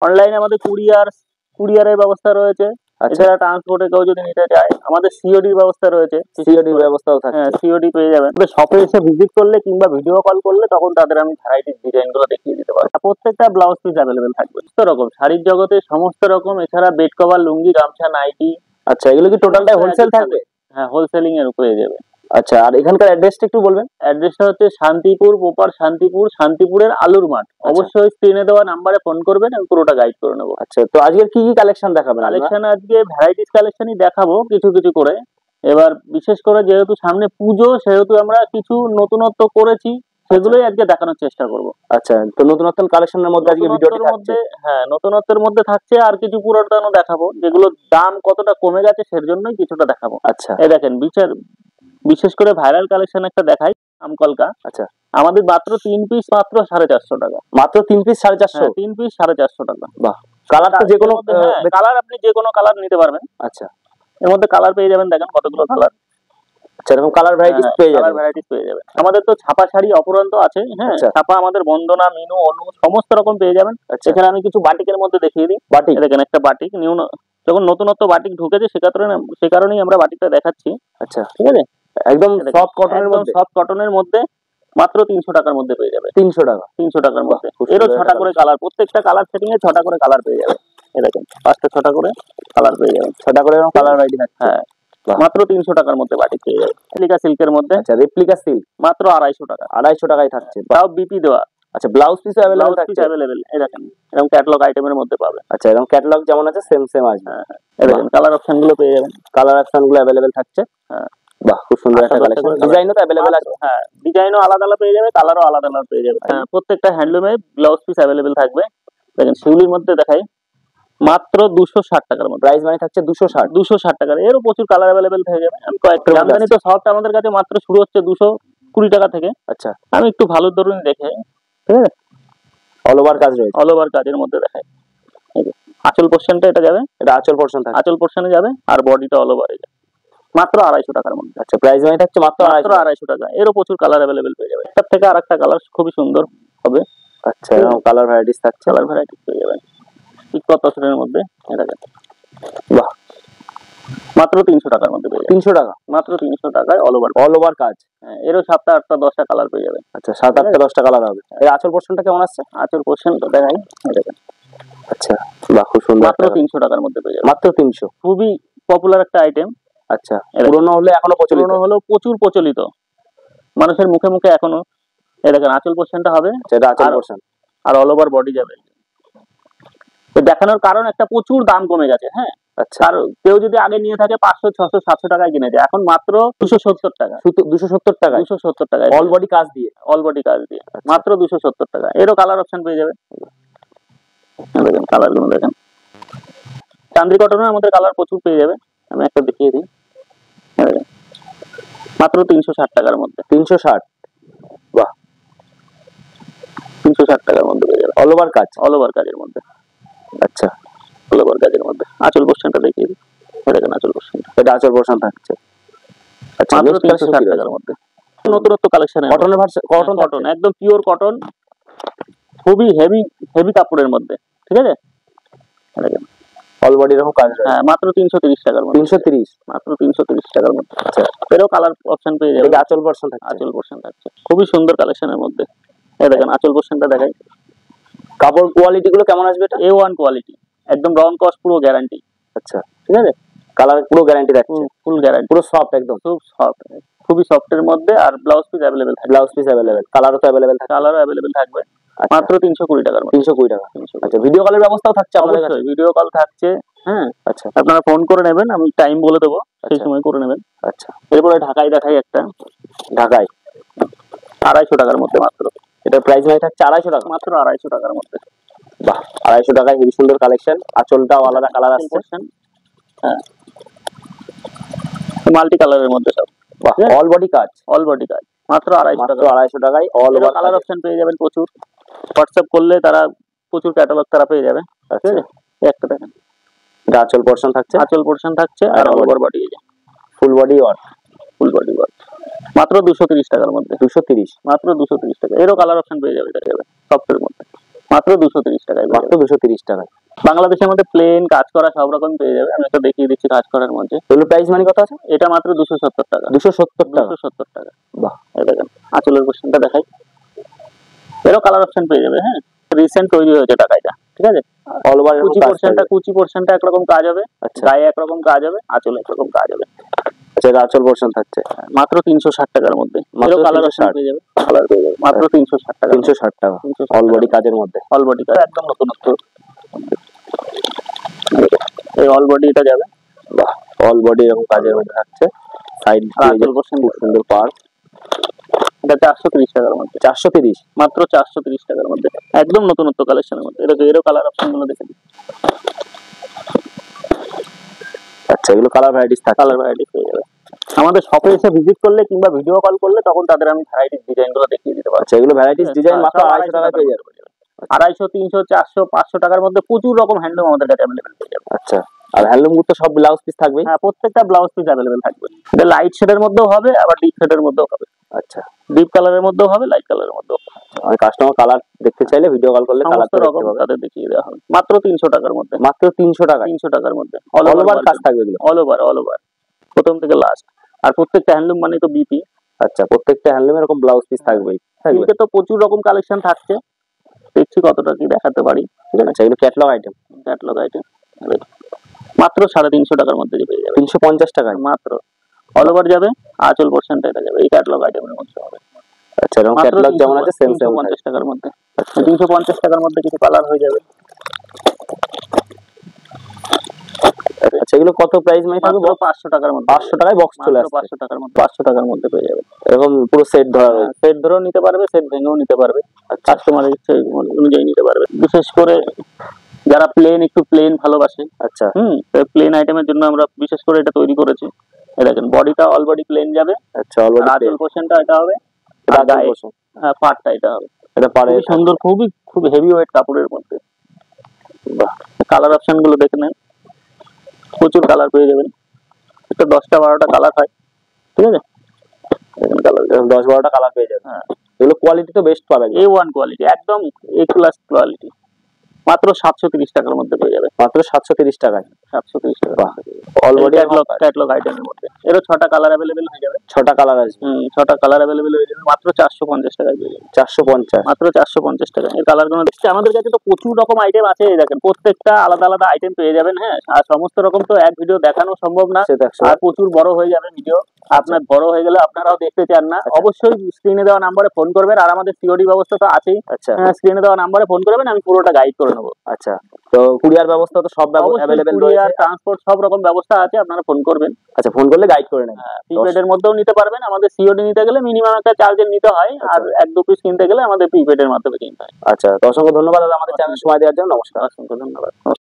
অনলাইনে আমাদের কুরিয়ারের ব্যবস্থা রয়েছে। এছাড়া ট্রান্সপোর্টে কেউ যদি নিতে চায় আমাদের সিওডির ব্যবস্থা রয়েছে, সিওডির ব্যবস্থাও থাকে। হ্যাঁ, সিওডি পেয়ে যাবেন। শপে এসে ভিজিট করলে কিংবা ভিডিও কল করলে তখন তাদের আমি ভ্যারাইটিস ডিজাইন গুলো দেখিয়ে দিতে পারবো। প্রত্যেকটা ব্লাউজ পিস অ্যাভেলেবেল থাকবে সমস্ত রকম শাড়ির জগতে সমস্ত রকম। এছাড়া বেড কভার, লুঙ্গি, গামছা, নাইটি। আচ্ছা, এগুলো কি টোটালটাই হোলসেল থাকবে? হ্যাঁ, হোলসেলিং এর পেয়ে যাবে। আচ্ছা, আর এখানকার অ্যাড্রেসটা একটু বলবেন। অ্যাড্রেসটা হচ্ছে শান্তিপুর, প্রপার শান্তিপুর, শান্তিপুরের আলুর মাঠ। অবশ্যই স্ক্রিনে দেওয়া নাম্বারে ফোন করবেন, আমি পুরোটা গাইড করে নেবো। আচ্ছা, তো আজকে কি কি কালেকশন দেখাবেন? কালেকশন আজকে ভ্যারাইটিস কালেকশনই দেখাবো কিছু কিছু করে। এবার বিশেষ করে যেহেতু সামনে পুজো, সেহেতু আমরা কিছু নতুনত্ব করেছি, সেগুলোই আজকে দেখানোর চেষ্টা করব। আচ্ছা, তো নতুনত্ব কালেকশনের মধ্যে আজকে ভিডিওর মধ্যে হ্যাঁ নতুনত্বের মধ্যে থাকছে, আর কিছু পুরাতনও দেখাবো, যেগুলোর দাম কতটা কমে গেছে সের জন্যই কিছুটা দেখাবো। আচ্ছা, এই দেখেন বিশেষ করে ভাইরাল কালেকশন একটা দেখাই, আমকলকা। আচ্ছা, আমাদের মাত্র 3 পিস মাত্র 450 টাকা। মাত্র 3 পিস 450? 3 পিস 450 টাকা। বাহ, কালার তো যে কোনো কালার, আপনি যে কোনো কালার নিতে পারবেন। আচ্ছা, এর মধ্যে কালার পেয়ে যাবেন, দেখেন কতগুলো কালার। আচ্ছা, এরকম কালার ভ্যারাইটিস পেয়ে যাবেন। আমাদের তো ছাপা শাড়ি অপরন্ত আছে। হ্যাঁ, ছাপা আমাদের বন্দনা, মিনু, অনু সমস্ত রকম পেয়ে যাবেন। এখানে আমি কিছু বাটিকের মধ্যে দেখিয়ে দিই। বাটিক দেখেন, একটা বাটিক নিউ, যখন নতুনত্ব বাটিক ঢুকেছে সে কারণেই আমরা বাটিকটা দেখাচ্ছি। আচ্ছা, ঠিক আছে, একদম সফট কটনের মধ্যে, সফট কটনের মধ্যে মাত্র 300 টাকার মধ্যে পেয়ে যাবে। 300 টাকা, 300 টাকার মধ্যে। এরও 6টা করে কালার, প্রত্যেকটা কালার সেটিং এ 6টা করে কালার পেয়ে যাবে। এই দেখেন 5টা 6টা করে কালার পেয়ে যাবেন, 6টা করে কালার ভ্যারাইটি থাকছে। হ্যাঁ, মাত্র 300 টাকার মধ্যে বাটিক পেয়ে যাবে। রেপ্লিকা সিল্কের মধ্যে। আচ্ছা, রেপ্লিকা সিল্ক মাত্র 250 টাকা। 250 টাকায় থাকছে, তাও বিপি দেওয়া। আচ্ছা, ব্লাউজ পিস अवेलेबल থাকছে। এই দেখেন এরকম ক্যাটালগ আইটেমের মধ্যে পাবে। আচ্ছা, এরকম ক্যাটালগ যেমন আছে সেম আসবে। হ্যাঁ, এই দেখেন কালার অপশন গুলো পেয়ে যাবেন। কালার অপশন গুলো अवेलेबल থাকছে। হ্যাঁ, বাহ, খুব সুন্দর একটা কালেকশন। ডিজাইনও তো अवेलेबल আছে। হ্যাঁ, ডিজাইনও আলাদা আলাদা পেয়ে যাবে, কালারও আলাদা আলাদা পেয়ে যাবে। হ্যাঁ, প্রত্যেকটা হ্যান্ডলুমে ব্লাউজ পিস अवेलेबल থাকবে। দেখেন শিউলির মধ্যে দেখাই, মাত্র 260 টাকার মধ্যে প্রাইস মানে থাকছে। 260 টাকার। এরও প্রচুর কালার अवेलेबल হয়ে যাবে। আমি কয়েকটা জামদানি তো সফট আমাদের কাছে মাত্র শুরু হচ্ছে 220 টাকা থেকে। আচ্ছা, আমি একটু ভালো ধরুন দেখে, ঠিক আছে, অল ওভার কাজ রয়েছে, অল ওভার কাজের মধ্যে দেখাই। আঁচল পোরশনটা এটা যাবে, এটা আঁচল পোরশন থাকে, আঁচল পোরশনে যাবে, আর বডিটা অল ওভারে যাবে মাত্র 250 টাকার মধ্যে। আচ্ছা, প্রাইস মানে থাকছে মাত্র 250 টাকা। এরও প্রচুর কালার अवेलेबल পেয়ে যাবে, একটার থেকে আরেকটা কালার খুবই সুন্দর হবে। আচ্ছা, এরকম কালার ভ্যারাইটিস থাকছে, কালার ভ্যারাইটিস পেয়ে যাবেন কত সুন্দরের মধ্যে। এটা দেখেন, বাহ, মাত্র 300 টাকার মধ্যে পেয়ে যাবেন। 300 টাকা, মাত্র 300 টাকায় অল ওভার কাজ। হ্যাঁ, এরও 7টা 8টা 10টা কালার পেয়ে যাবেন। আচ্ছা, 7 8টা 10টা কালার হবে। এর আঁচল পোরশনটা কেমন আসছে? আঁচল পোরশনটা দেখাই, এই দেখেন। আচ্ছা, বাহ, খুব সুন্দর। মাত্র 300 টাকার মধ্যে পেয়ে যাবেন। মাত্র 300, খুবই পপুলার একটা আইটেম। আচ্ছা, পুরনো হলে এখনো প্রচলিত, পুরনো হলো প্রচুর প্রচলিত, মানুষের মুখে মুখে এখনো। এই দেখেন আঁচল পোরশনটা হবে, এটা আঁচল পোরশন, আর অল ওভার বডি যাবে। তো দেখানোর কারণ একটা প্রচুর দাম কমে গেছে। হ্যাঁ, আচ্ছা, আর কেউ যদি আগে নিয়ে থাকে 500 600 700 টাকায় কিনে যায়, এখন মাত্র 270 টাকা। 270 টাকা, 270 টাকা অল বডি কাজ দিয়ে, অল বডি কাজ দিয়ে মাত্র 270 টাকা। এরও কালার অপশন পেয়ে যাবে। দেখেন কালার গুলো দেখেন, চান্দ্রি কটনের আমাদের কালার প্রচুর পেয়ে যাবে। আমি একটা দেখিয়ে দিই, মাত্র 360 টাকার মধ্যে। 360, বাহ, 360 টাকার মধ্যে পেয়ে যাবে, অল ওভার কাজ, অল ওভার কাজের মধ্যে। আচ্ছা, অল ওভার কাজের মধ্যে আঁচল পোরশনটা দেখিয়ে দিই। দেখেন আঁচল পোরশনটা, এটা আঁচল পোরশন থাকছে। আচ্ছা, মাত্র 360 টাকার মধ্যে। নতুনত্ব কালেকশন, কটনের ভার্সন, কটন একদম পিওর কটন, খুবই হেভি কাপড়ের মধ্যে, ঠিক আছে। দেখেন অল বডি এরকম কাজ। হ্যাঁ, মাত্র 330 টাকার মধ্যে। 330, মাত্র 330 টাকার মধ্যে। আচ্ছা, এরও কালার অপশন পেয়ে যাবে। এটা আঁচল পোরশন থাকছে, আঁচল পোরশন থাকছে, খুবই সুন্দর কালেকশনের মধ্যে। এই দেখেন আঁচল পোরশনটা দেখাই। কাপড় কোয়ালিটি গুলো কেমন আসবে? এটা A1 কোয়ালিটি, একদম রং কস পুরো গ্যারান্টি। আচ্ছা, ঠিক আছে, কালার পুরো গ্যারান্টি থাকছে, ফুল গ্যারান্টি, পুরো সফট, একদম খুব সফট, খুবই সফটের মধ্যে। আর ব্লাউজ পিস अवेलेबल থাকবে, ব্লাউজ পিস अवेलेबल, কালারও তো अवेलेबल থাকবে, কালারও अवेलेबल থাকবে। মাত্র 320 টাকার মধ্যে। 320 টাকা। আচ্ছা, ভিডিও কলের ব্যবস্থাও থাকছে আমাদের কাছে? ভিডিও কল থাকছে। হ্যাঁ, আচ্ছা, আপনারা ফোন করে নেবেন, আমি টাইম বলে দেবো, সেই সময় করে নেবেন। আচ্ছা, এরপরে ঢাকাই দেখাই একটা, ঢাকাই 250 টাকার মধ্যে মাত্র। এটা প্রাইস মানে থাকছে 250 টাকা, মাত্র 250 টাকার মধ্যে। বাহ, 250 টাকায় হেভি সুন্দর কালেকশন। আঁচলটাও আলাদা কালার আসছে। হ্যাঁ, মাল্টি কালারের মধ্যে সব। বাহ, অল বডি কাজ, অল বডি কাজ, মাত্র 250 টাকা। 250 টাকায় অল ওভার কালার অপশন পেয়ে যাবেন প্রচুর। হোয়াটসঅ্যাপ করলে তারা প্রচুর ক্যাটালগ তারা পেয়ে যাবে। ঠিক আছে, একটা দেখেন, এটা আঁচল পোরশন থাকছে, আঁচল পোরশন থাকছে, আর অল ওভার বডি, এই যে full body work, full body work, মাত্র 230 টাকার মধ্যে। 230, মাত্র 230 টাকা। এরও কালার অপশন পেয়ে যাবে, সফটের মধ্যে। মাত্র 230 টাকায়, মাত্র 230 টাকায়। বাংলাদেশের মধ্যে প্লেন কাজ করা সব রকম পেয়ে যাবে। আমি একটা দেখিয়ে দিচ্ছি কাজ করার মধ্যে। এগুলো প্রাইস মানে কত আছে? এটা মাত্র 270 টাকা। 270 টাকা। 270 টাকা। বাহ, এই দেখেন আঁচলের পোর্শনটা দেখাই, এরও কালার অপশন পেয়ে যাবে। হ্যাঁ, রিসেন্ট তৈরি হয়েছে টাকা এটা, ঠিক আছে। অল ওভার কুচি পোর্শনটা একরকম কাজ হবে, আচ্ছা, গায়ে একরকম কাজ হবে, আঁচলে একরকম কাজ হবে। আচ্ছা, এটা আঁচল পোর্শন থাকছে মাত্র 360 টাকার মধ্যে। মাত্র কালার অপশন 360 পেয়ে যাবে, কালার পেয়ে যাবে মাত্র 360 টাকা। 360 টাকা অল বডি কাজের মধ্যে। অল বডি কাজ একদম নতুনত্ব, এই অল বডি এটা যাবে। বাহ, অল বডি এরকম কাজের মধ্যে থাকছে। সাইড দিয়ে খুব সুন্দর পার। এটা 430 টাকার মধ্যে। 430, মাত্র 430 টাকার মধ্যে, একদম নতুনত্ব কালেকশনের মধ্যে। এরও কালার অপশন গুলো দেখে দিই। আচ্ছা, এগুলো কালার ভ্যারাইটিস থাকে, কালার ভ্যারাইটিস পেয়ে যাবে। আমাদের শপে এসে ভিজিট করলে কিংবা ভিডিও কল করলে তখন তাদের আমি ভ্যারাইটিস ডিজাইন গুলো দেখিয়ে দিতে পারবো। আচ্ছা, এগুলো ভ্যারাইটিস ডিজাইন মাত্র 250 টাকায় পেয়ে যাবে। 250, 300, 400, 500 টাকার মধ্যে প্রচুর রকম হ্যান্ডলুম আমাদের কাছে অ্যাভেলেবেল পেয়ে যাবে। আচ্ছা, আর হ্যান্ডলুম গুলো তো সব ব্লাউজ পিস থাকবে? হ্যাঁ, প্রত্যেকটা ব্লাউজ পিস অ্যাভেলেবেল থাকবে। এটা লাইট শেডের মধ্যেও হবে, আবার ডিপ শেডের মধ্যেও হবে। আচ্ছা, ডিপ কালারের মধ্যেও হবে, লাইট কালারের মধ্যেও। আর কাস্টমার কালার দেখতে চাইলে ভিডিও কল করলে কালার সমস্ত রকম তাদের দেখিয়ে দেওয়া হবে মাত্র 300 টাকার মধ্যে। মাত্র 300 টাকা। 300 টাকার মধ্যে অল ওভার কাজ থাকবে এগুলো, অল ওভার প্রথম থেকে লাস্ট। আর প্রত্যেকটা হ্যান্ডলুম মানে তো বিপি। আচ্ছা, প্রত্যেকটা হ্যান্ডলুমে এরকম ব্লাউজ পিস থাকবেই। এদিকে তো প্রচুর রকম কালেকশন থাকছে, দেখছি কতটা কি দেখাতে পারি, ঠিক আছে। আচ্ছা, এগুলো ক্যাটালগ আইটেম। ক্যাটালগ আইটেম মাত্র 350 টাকার মধ্যে পেয়ে যাবে। 350 টাকায় মাত্র। অল ওভার যাবে, আঁচল পোর্শনটা এটা যাবে এই ক্যাটালগ আইটেমের মধ্যে হবে। আচ্ছা, এরকম ক্যাটালগ যেমন আছে সেম 350 টাকার মধ্যে। 350 টাকার মধ্যে কিছু কালার হয়ে যাবে। আচ্ছা, এগুলো কত প্রাইস মানে থাকবে? 500 টাকার মধ্যে। 500 টাকায় বক্স চলে আসছে। 500 টাকার মধ্যে, 500 টাকার মধ্যে পেয়ে যাবে। এরকম পুরো সেট ধরা রয়েছে। সেট ধরেও নিতে পারবে, সেট ভেঙেও নিতে পারবে, কাস্টমারের ইচ্ছে অনুযায়ী নিতে পারবে। বিশেষ করে যারা একটু প্লেন ভালোবাসে, আচ্ছা, প্লেন আইটেমের জন্য আমরা বিশেষ করে এটা তৈরি করেছি। এই দেখেন বডিটা অল বডি প্লেন যাবে। আচ্ছা, অল বডি আঁচল পোর্শনটা এটা হবে, আর গায়ে পাটটা এটা হবে। এটা পারে সুন্দর, খুব হেভি ওয়েট কাপড়ের মধ্যে। বাহ, কালার অপশন গুলো দেখে নেন, প্রচুর কালার পেয়ে যাবেন। এটা 10টা 12টা কালার হয়, ঠিক আছে। 10-12টা কালার পেয়ে যাবে। হ্যাঁ, এগুলো কোয়ালিটি তো বেস্ট পাবে, A1 কোয়ালিটি, একদম A ক্লাস কোয়ালিটি। মাত্র 730 টাকার মধ্যে পেয়ে যাবে। মাত্র 730 টাকায়। 730 টাকা। অল বডি ক্যাটালগ আইটেমের মধ্যে এরও 6টা কালার অ্যাভেলেবেল হয়ে যাবে। 6টা কালার আসবে। 6টা কালার অ্যাভেলেবেল হয়ে যাবে মাত্র 450 টাকায় পেয়ে যাবে। 450, মাত্র 450 টাকা। এই কালারগুলো দেখছি আমাদের কাছে তো প্রচুর রকম আইটেম আছে। এই দেখেন প্রত্যেকটা আলাদা আলাদা আইটেম পেয়ে যাবেন। হ্যাঁ, আর সমস্ত রকম তো এক ভিডিও দেখানো সম্ভব না, আর প্রচুর বড় হয়ে যাবে ভিডিও। আপনার বড় হয়ে গেলে আপনারাও দেখতে চান না, অবশ্যই স্ক্রিনে দেওয়া নাম্বারে ফোন করবেন। আর আমাদের সিওডি ব্যবস্থা তো আছেই। আচ্ছা, স্ক্রিনে দেওয়া নাম্বারে ফোন করবেন, আমি পুরোটা গাইড করে নেবো। আচ্ছা, তো কুরিয়ার ব্যবস্থা তো সব অ্যাভেলেবেল রয়েছে, কুরিয়ার, ট্রান্সপোর্ট সব রকম ব্যবস্থা আছে, আপনারা ফোন করবেন। আচ্ছা, ফোন করলে গাইড করে নেবেন। প্রিপেডের মধ্যেও নিতে পারবেন। আমাদের সিওডি নিতে গেলে মিনিমাম একটা চার্জের নিতে হয়, আর 1-2 পিস কিনতে গেলে আমাদের প্রিপেডের মাধ্যমে কিনতে হয়। আচ্ছা, তো অসংখ্য ধন্যবাদ দাদা আমাদের চ্যানেলে সময় দেওয়ার জন্য। নমস্কার। অসংখ্য ধন্যবাদ।